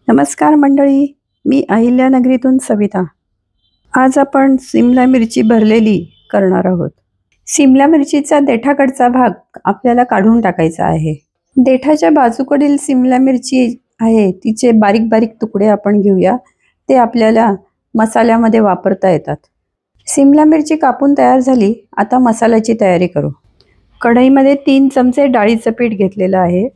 नमस्कार मंडळी, मी अहिल्यानगरीतून सविता. आज आपण सिमला मिरची भरलेली करणार आहोत. सिमला मिरचीचा देठाकडचा भाग आपल्याला काढून टाकायचा आहे. देठाच्या बाजूकडील सिमला मिरची आहे तिचे बारीक बारीक तुकडे आपण घेऊया. ते आपल्याला मसाल्यामध्ये वापरता येतात. सिमला मिरची कापून तयार झाली. आता मसाल्याची तयारी करू. कढईमध्ये 3 चमचे डाळीचं पीठ घेतलेलं आहे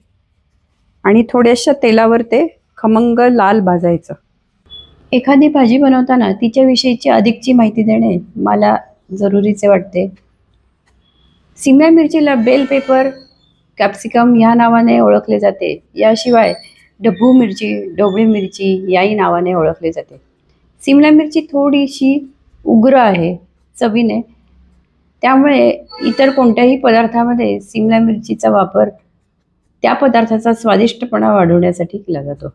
आणि थोड्याशा तेलावर ते खमंग लाल भाजायचं. एखादी भाजी बनवताना तिच्याविषयीची अधिकची माहिती देणे मला जरुरीचे वाटते. सिमला मिरचीला बेल पेपर, कॅप्सिकम या नावाने ओळखले जाते. याशिवाय ढब्बू मिरची, ढोबळी मिरची याही नावाने ओळखले जाते. सिमला मिरची थोडीशी उग्र आहे चवीने, त्यामुळे इतर कोणत्याही पदार्थामध्ये सिमला मिरचीचा वापर त्या पदार्थाचा स्वादिष्टपणा वाढवण्यासाठी केला जातो.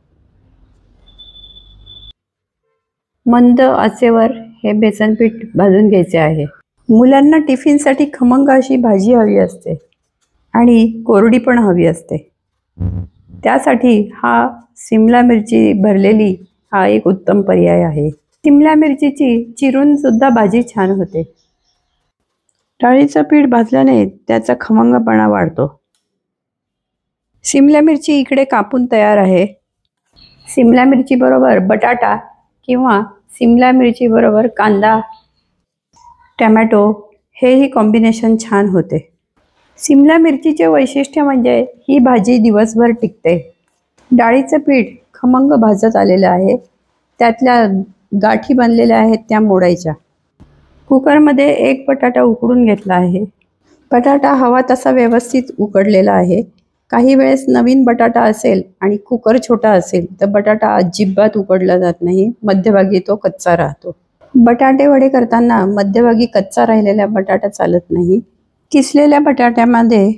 मंद आचेवर हे बेसन पीठ भाजून घ्यायचे आहे. मुलांना टिफिनसाठी खमंग अशी भाजी हवी असते आणि कोरडी पण हवी असते. त्यासाठी हा सिमला मिरची भरलेली हा एक उत्तम पर्याय आहे. सिमला मिरचीची चिरून सुद्धा भाजी छान होते. डाळीचं पीठ भाजल्याने त्याचा खमंगपणा वाढतो. सिमला मिरची इकडे कापून तयार आहे. सिमला मिरची बरोबर बटाटा किंवा सिमला मिरची बरोबर कांदा, टमॅटो हेही कॉम्बिनेशन छान होते. सिमला मिरचीचे वैशिष्ट्य म्हणजे ही भाजी दिवसभर टिकते. डाळीचं पीठ खमंग भाजत आलेलं आहे. त्यातल्या गाठी बनलेल्या आहेत त्या मोडायच्या. कुकरमध्ये 1 बटाटा उकडून घेतला आहे. बटाटा हवा तसा व्यवस्थित उकडलेला आहे. काही वेळेस नवीन बटाटा असेल आणि कुकर छोटा असेल तर बटाटा अजिबात उकडला जात नाही. मध्यभागी तो कच्चा राहतो. बटाटे वडे करताना मध्यभागी कच्चा राहिलेला बटाटा चालत नाही. किसलेल्या बटाट्यामध्ये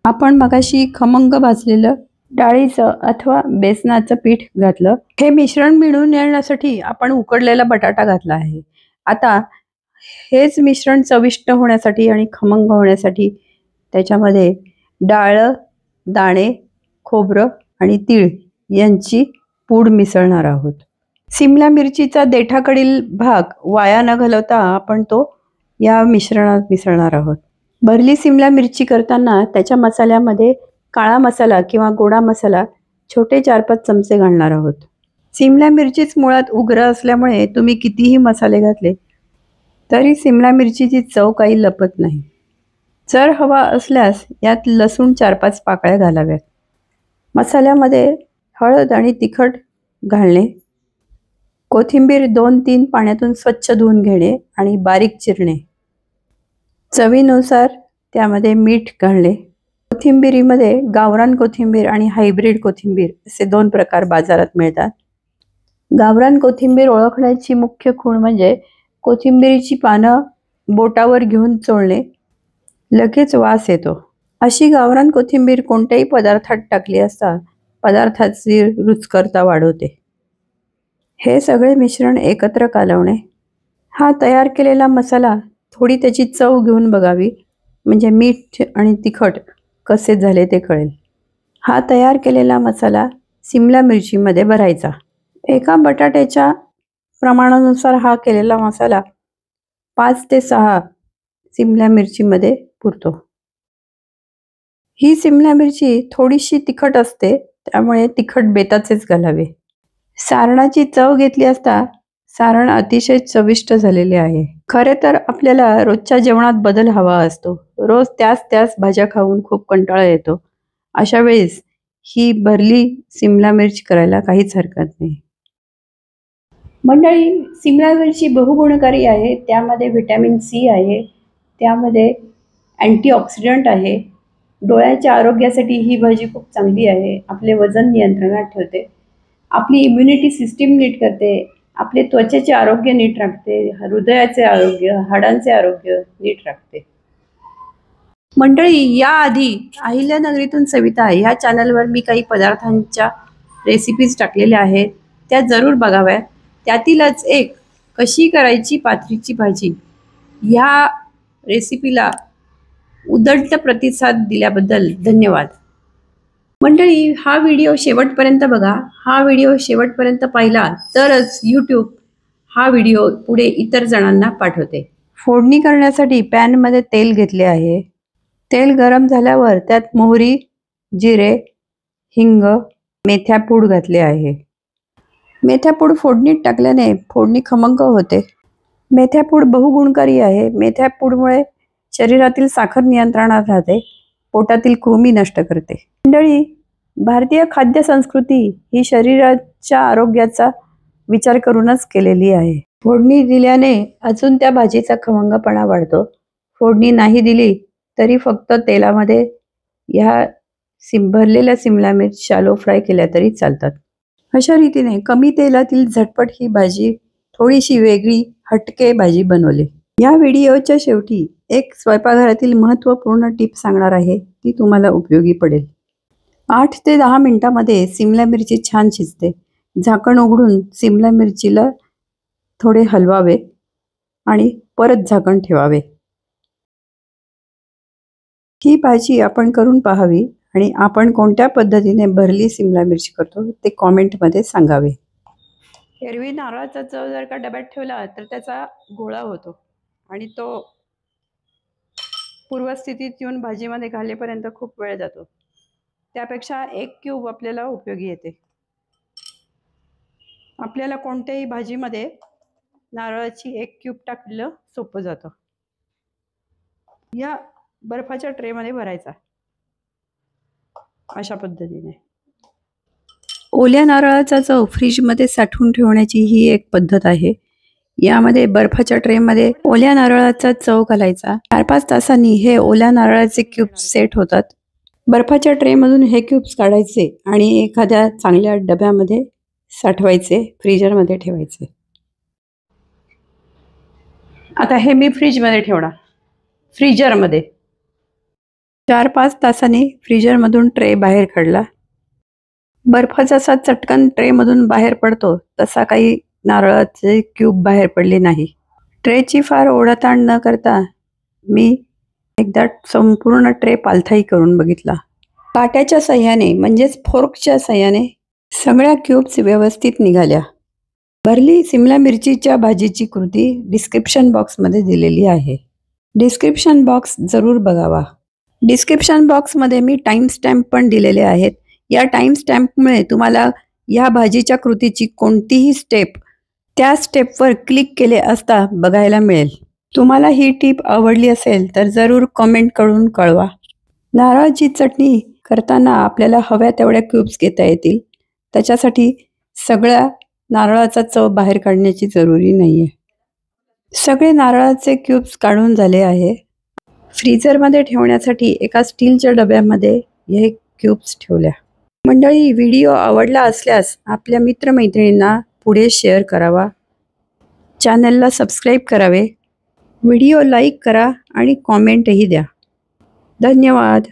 आपण मगाशी खमंग भाजलेलं डाळीचं अथवा बेसनाचं पीठ घातलं. हे मिश्रण मिळून येण्यासाठी आपण उकडलेला बटाटा घातला आहे. आता हेच मिश्रण चविष्ट होण्यासाठी आणि खमंग होण्यासाठी त्याच्यामध्ये डाळ, दाणे, खोबरं आणि तीळ यांची पूड मिसळणार आहोत. सिमला मिरचीचा देठाकडील भाग वाया न घालवता आपण तो या मिश्रणात मिसळणार आहोत. भरली सिमला मिरची करताना त्याच्या मसाल्यामध्ये काळा मसाला किंवा गोडा मसाला छोटे 4-5 चमचे घालणार आहोत. सिमला मिरचीच मुळात उग्र असल्यामुळे तुम्ही कितीही मसाले घातले तरी सिमला मिरचीची चव काही लपत नाही. जर हवा असल्यास यात लसूण 4-5 पाकळ्या घालाव्यात. मसाल्यामध्ये हळद आणि तिखट घालणे, कोथिंबीर 2-3 पाण्यातून स्वच्छ धुवून घेणे आणि बारीक चिरणे, चवीनुसार त्यामध्ये मीठ घालणे. कोथिंबीरीमध्ये गावरान कोथिंबीर आणि हायब्रिड कोथिंबीर असे 2 प्रकार बाजारात मिळतात. गावरान कोथिंबीर ओळखण्याची मुख्य खूण म्हणजे कोथिंबीरीची पानं बोटावर घेऊन चोळणे, लगेच वास येतो. अशी गावरान कोथिंबीर कोणत्याही पदार्थात टाकली असता पदार्थाची रुचकरता वाढवते. हे सगळे मिश्रण एकत्र कालवणे. हा तयार केलेला मसाला थोडी त्याची चव घेऊन बघावी, म्हणजे मीठ आणि तिखट कसे झाले ते कळेल. हा तयार केलेला मसाला सिमला मिरचीमध्ये भरायचा. एका बटाट्याच्या प्रमाणानुसार हा केलेला मसाला 5 ते 6 सिमला मिरचीमध्ये पुरतो. ही सिमला मिरची थोडीशी तिखट असते, त्यामुळे तिखट बेताचेच घालावे. सारणाची चव घेतली असता सारण अतिशय चविष्ट झालेले आहे. खरे तर आपल्याला रोजच्या जेवणात बदल हवा असतो. रोज त्याच भाज्या खाऊन खूप कंटाळा येतो. अशा वेळेस ही भरली सिमला मिरची करायला काहीच हरकत नाही. मंडळी, सिमला मिरची बहुगुणकारी आहे. त्यामध्ये व्हिटॅमिन सी आहे, त्यामध्ये अँटीऑक्सिडंट आहे. डोळ्याच्या आरोग्यासाठी ही भाजी खूप चांगली आहे. आपले वजन नियंत्रणात ठेवते, आपली इम्युनिटी सिस्टीम नीट करते, आपले त्वचेचे आरोग्य नीट राखते, हृदयाचे आरोग्य, हाडांचे आरोग्य नीट राखते. मंडळी, याआधी अहिल्यानगरीतून सविता ह्या चॅनलवर मी काही पदार्थांच्या रेसिपीज टाकलेल्या आहेत, त्या जरूर बघाव्यात. त्यातीलच एक कशी करायची पाथरीची भाजी ह्या रेसिपीला उदंड प्रतिसाद दिल्याबद्दल धन्यवाद. मंडळी, हा व्हिडिओ शेवटपर्यंत बघा. हा व्हिडिओ शेवटपर्यंत पाहिला तरच यूट्यूब हा व्हिडिओ पुढे इतर जणांना पाठवते. फोडणी करण्यासाठी पॅनमध्ये तेल घेतले आहे. तेल गरम झाल्यावर त्यात मोहरी, जिरे, हिंग, मेथ्यापूड घातले आहे. मेथ्यापूड फोडणीत टाकल्याने फोडणी खमंग होते. मेथ्यापूड बहुगुणकारी आहे. मेथ्यापूडमुळे शरीरातील साखर नियंत्रणात राहते, पोटातील कृमी नष्ट करते. मंडळी, भारतीय खाद्य संस्कृती ही शरीराच्या आरोग्याचा विचार करूनच केलेली आहे. फोडणी दिल्याने अजून त्या भाजीचा खमंगपणा वाढतो. फोडणी नाही दिली तरी फक्त तेलामध्ये ह्या भरलेल्या सिमला मिर्च शालो फ्राय केल्या तरी चालतात. अशा रीतीने कमी तेलातील झटपट ही भाजी थोडीशी वेगळी हटके भाजी बनवली. या व्हिडिओच्या शेवटी एक स्वयंपाकघरातील महत्त्वपूर्ण टिप सांगणार आहे, ती तुम्हाला उपयोगी पडेल. 8 ते 10 मिनिटांमध्ये सिमला मिरची छान शिजते. झाकण उघडून सिमला मिरचीला थोडे हलवावे आणि परत झाकण ठेवावे. ही भाजी आपण करून पाहावी आणि आपण कोणत्या पद्धतीने भरली सिमला मिरची करतो ते कॉमेंटमध्ये सांगावे. एरवी नारळाचा चव जर का डब्यात ठेवला तर त्याचा गोळा होतो आणि तो पूर्वस्थितीत येऊन भाजीमध्ये घालेपर्यंत खूप वेळ जातो. त्यापेक्षा एक क्यूब आपल्याला उपयोगी येते. आपल्याला कोणत्याही भाजीमध्ये नारळाची एक क्यूब टाकलेलं सोपं जातं. या बर्फाच्या ट्रेमध्ये भरायचा अशा पद्धतीने. ओल्या नारळाचा चव फ्रीजमध्ये साठवून ठेवण्याची ही एक पद्धत आहे. यामध्ये बर्फाच्या ट्रेमध्ये ओल्या नारळाचा चव घालायचा. 4-5 तासांनी हे ओल्या नारळाचे क्यूब्स सेट होतात. बर्फाच्या ट्रेमधून हे क्यूब्स काढायचे आणि एखाद्या चांगल्या डब्यामध्ये साठवायचे, फ्रीजरमध्ये ठेवायचे. आता हे मी फ्रीजमध्ये ठेवणार. फ्रीजरमध्ये 4-5 तासांनी फ्रीजरमधून ट्रे बाहेर काढला. बर्फ जसा चटकन ट्रेमधून बाहेर पडतो तसा काही नारळाचे क्यूब बाहेर पडले नाही. ट्रेची फार ओढाताण न करता मी एकदा संपूर्ण ट्रे पालथाई करून बघितला. काट्याच्या सहाय्याने म्हणजेच फोर्कच्या सहाय्याने सगळ्या क्यूब्स व्यवस्थित निघाल्या. भरली सिमला मिरचीच्या भाजीची कृती डिस्क्रिप्शन बॉक्समध्ये दिलेली आहे. डिस्क्रिप्शन बॉक्स जरूर बघावा. डिस्क्रिप्शन बॉक्समध्ये मी टाईम स्टॅम्प पण दिलेले आहेत. या टाईम स्टॅम्पमुळे तुम्हाला या भाजीच्या कृतीची कोणतीही स्टेप त्या स्टेपवर क्लिक केले असता बघायला मिळेल. तुम्हाला ही टीप आवडली असेल तर जरूर कमेंट करून कळवा. नारळाची चटणी करताना आपल्याला हव्या तेवढ्या क्यूब्स घेता येतील. त्याच्यासाठी सगळ्या नारळाचा चव बाहेर काढण्याची जरुरी नाही आहे. सगळे नारळाचे क्यूब्स काढून झाले आहे. फ्रीजरमध्ये ठेवण्यासाठी एका स्टीलच्या डब्यामध्ये हे क्यूब्स ठेवल्या. मंडळी, व्हिडिओ आवडला असल्यास आपल्या मित्रमैत्रिणींना पुढे शेअर करावा. चॅनलला सबस्क्राईब करावे. व्हिडिओ लाईक करा आणि कॉमेंटही द्या. धन्यवाद.